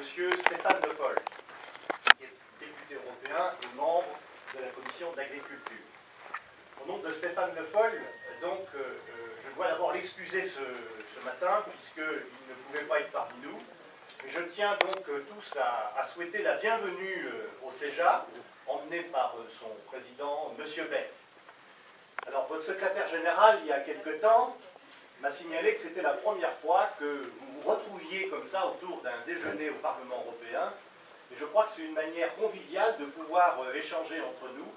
Monsieur Stéphane Le Foll, qui est député européen et membre de la Commission de l'Agriculture. Au nom de Stéphane Le Foll, donc, je dois d'abord l'excuser ce matin, puisqu'il ne pouvait pas être parmi nous. Et je tiens donc tous à souhaiter la bienvenue au CEJA, emmené par son président, Monsieur Bay. Alors, votre secrétaire général, il y a quelque temps, m'a signalé que c'était la première fois que vous vous retrouviez comme ça autour d'un déjeuner au Parlement européen. Et je crois que c'est une manière conviviale de pouvoir échanger entre nous.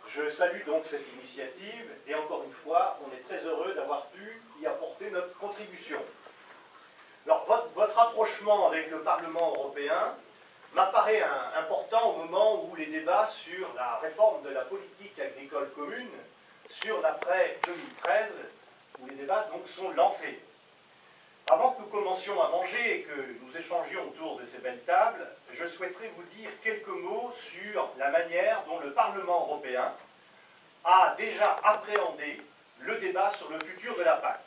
Je salue donc cette initiative et encore une fois, on est très heureux d'avoir pu y apporter notre contribution. Alors, votre rapprochement avec le Parlement européen m'apparaît important au moment où les débats sur la réforme de la politique agricole commune, sur l'après 2013, où les débats donc sont lancés. Avant que nous commencions à manger et que nous échangions autour de ces belles tables, je souhaiterais vous dire quelques mots sur la manière dont le Parlement européen a déjà appréhendé le débat sur le futur de la PAC.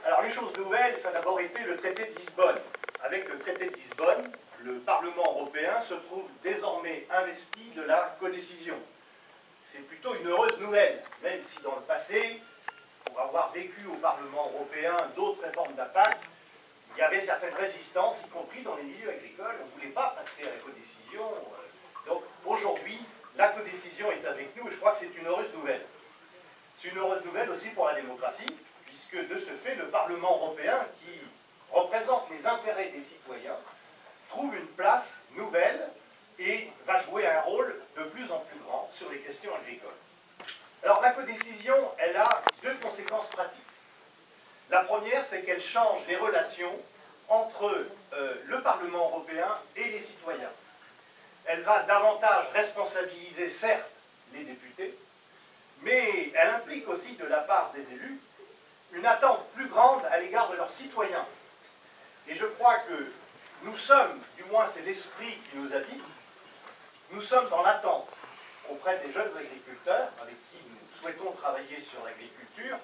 Alors les choses nouvelles, ça a d'abord été le traité de Lisbonne. Avec le traité de Lisbonne, le Parlement européen se trouve désormais investi de la codécision. C'est plutôt une heureuse nouvelle, même si dans le passé, pour avoir vécu au Parlement européen d'autres réformes de la PAC, il y avait certaines résistances, y compris dans les milieux agricoles. On ne voulait pas passer à la codécision. Donc aujourd'hui, la codécision est avec nous et je crois que c'est une heureuse nouvelle. C'est une heureuse nouvelle aussi pour la démocratie, puisque de ce fait, le Parlement européen, qui représente les intérêts des citoyens, trouve une place nouvelle et va jouer un rôle de plus en plus grand sur les questions agricoles. Alors la codécision, elle a deux conséquences pratiques. La première, c'est qu'elle change les relations entre le Parlement européen et les citoyens. Elle va davantage responsabiliser, certes, les députés, mais elle implique aussi de la part des élus une attente plus grande à l'égard de leurs citoyens. Et je crois que nous sommes, du moins c'est l'esprit qui nous habite, nous sommes dans l'attente auprès des jeunes agriculteurs avec qui nous souhaitons travailler sur l'agriculture.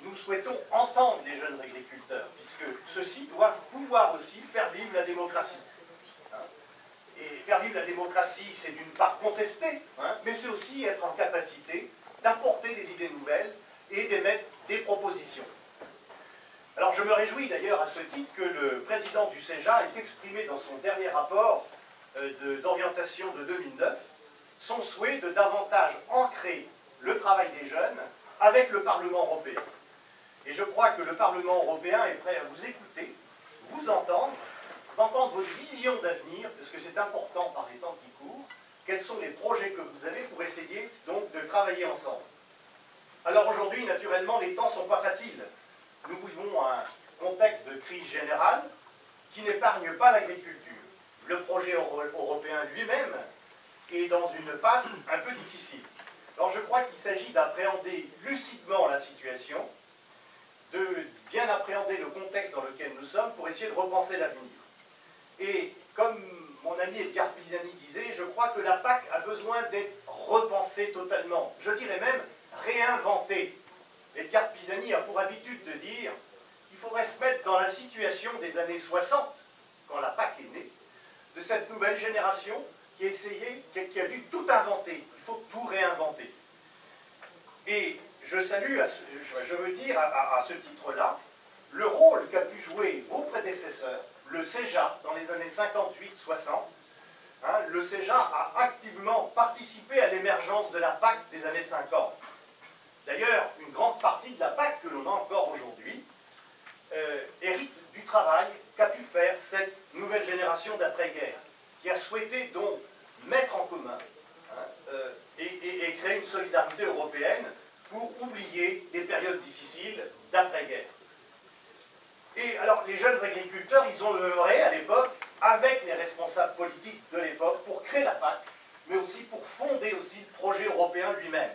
Nous souhaitons entendre les jeunes agriculteurs, puisque ceux-ci doivent pouvoir aussi faire vivre la démocratie. Et faire vivre la démocratie, c'est d'une part contester, mais c'est aussi être en capacité d'apporter des idées nouvelles et d'émettre des propositions. Alors je me réjouis d'ailleurs à ce titre que le président du CEJA ait exprimé dans son dernier rapport d'orientation de 2009 son souhait de davantage ancrer le travail des jeunes avec le Parlement européen. Et je crois que le Parlement européen est prêt à vous écouter, vous entendre votre vision d'avenir, parce que c'est important par les temps qui courent, quels sont les projets que vous avez pour essayer donc de travailler ensemble. Alors aujourd'hui, naturellement, les temps ne sont pas faciles. Nous vivons un contexte de crise générale qui n'épargne pas l'agriculture. Le projet européen lui-même est dans une passe un peu difficile. Alors je crois qu'il s'agit d'appréhender lucidement la situation, de bien appréhender le contexte dans lequel nous sommes pour essayer de repenser l'avenir. Et comme mon ami Edgar Pisani disait, je crois que la PAC a besoin d'être repensée totalement. Je dirais même réinventée. Edgar Pisani a pour habitude de dire qu'il faudrait se mettre dans la situation des années 60, quand la PAC est née, de cette nouvelle génération qui a essayé, qui a dû tout inventer. Il faut tout réinventer. Et je salue, je veux dire à ce titre-là, le rôle qu'a pu jouer vos prédécesseurs, le CEJA, dans les années 58-60. Le CEJA a activement participé à l'émergence de la PAC des années 50. D'ailleurs, une grande partie de la PAC que l'on a encore aujourd'hui hérite du travail qu'a pu faire cette nouvelle génération d'après-guerre, qui a souhaité donc mettre en commun et créer une solidarité européenne pour oublier les périodes difficiles d'après-guerre. Et alors, les jeunes agriculteurs, ils ont œuvré à l'époque avec les responsables politiques de l'époque pour créer la PAC, mais aussi pour fonder aussi le projet européen lui-même.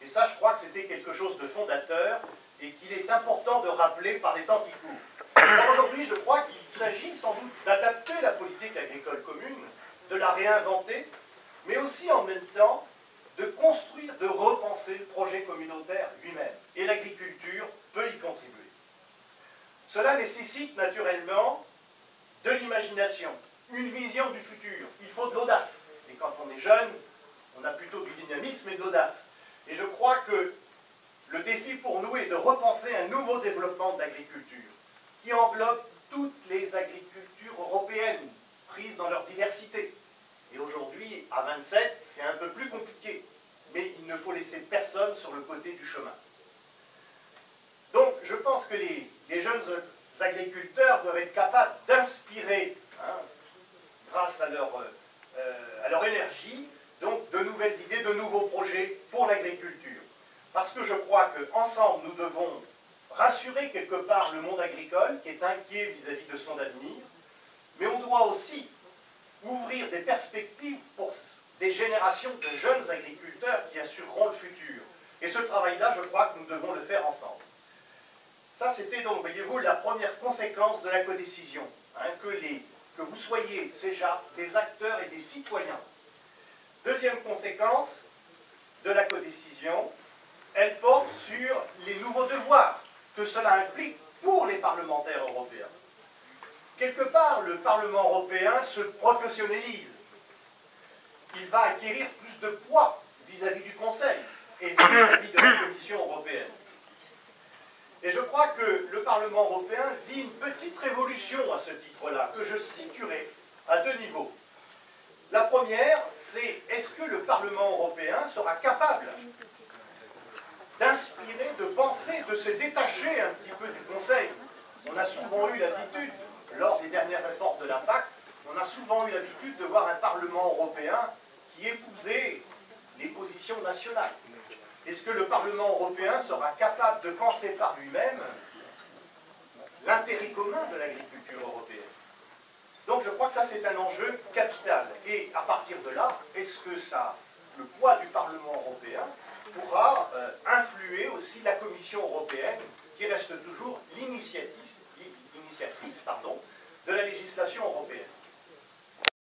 Et ça, je crois que c'était quelque chose de fondateur et qu'il est important de rappeler par les temps qui courent. Aujourd'hui, je crois qu'il s'agit sans doute d'adapter la politique agricole commune, de la réinventer, mais aussi en même temps de construire, de repenser le projet communautaire lui-même. Et l'agriculture peut y contribuer. Cela nécessite naturellement de l'imagination, une vision du futur. Il faut de l'audace. Et quand on est jeune, on a plutôt du dynamisme et de l'audace. Et je crois que le défi pour nous est de repenser un nouveau développement de l'agriculture qui englobe toutes les agricultures européennes prises dans leur diversité. Et aujourd'hui, à 27, c'est un peu plus compliqué. Mais il ne faut laisser personne sur le côté du chemin. Donc, je pense que les jeunes agriculteurs doivent être capables d'inspirer, grâce à leur énergie, donc de nouvelles idées, de nouveaux projets pour l'agriculture. Parce que je crois qu'ensemble, nous devons rassurer quelque part le monde agricole, qui est inquiet vis-à-vis de son avenir, mais on doit aussi ouvrir des perspectives pour des générations de jeunes agriculteurs qui assureront le futur. Et ce travail-là, je crois que nous devons le faire ensemble. Ça, c'était donc, voyez-vous, la première conséquence de la codécision, que vous soyez déjà des acteurs et des citoyens. Deuxième conséquence de la codécision, elle porte sur les nouveaux devoirs que cela implique pour les parlementaires européens. Quelque part, le Parlement européen se professionnalise. Il va acquérir plus de poids vis-à-vis du Conseil et vis-à-vis de la Commission européenne. Et je crois que le Parlement européen vit une petite révolution à ce titre-là, que je situerai à deux niveaux. La première, c'est est-ce que le Parlement européen sera capable d'inspirer, de penser, de se détacher un petit peu du Conseil. On a souvent eu l'habitude, lors des dernières réformes de la PAC, on a souvent eu l'habitude de voir un Parlement européen qui épousait les positions nationales. Est-ce que le Parlement européen sera capable de penser par lui-même l'intérêt commun de l'agriculture européenne? Donc je crois que ça c'est un enjeu capital. Et à partir de là, est-ce que le poids du Parlement européen pourra influer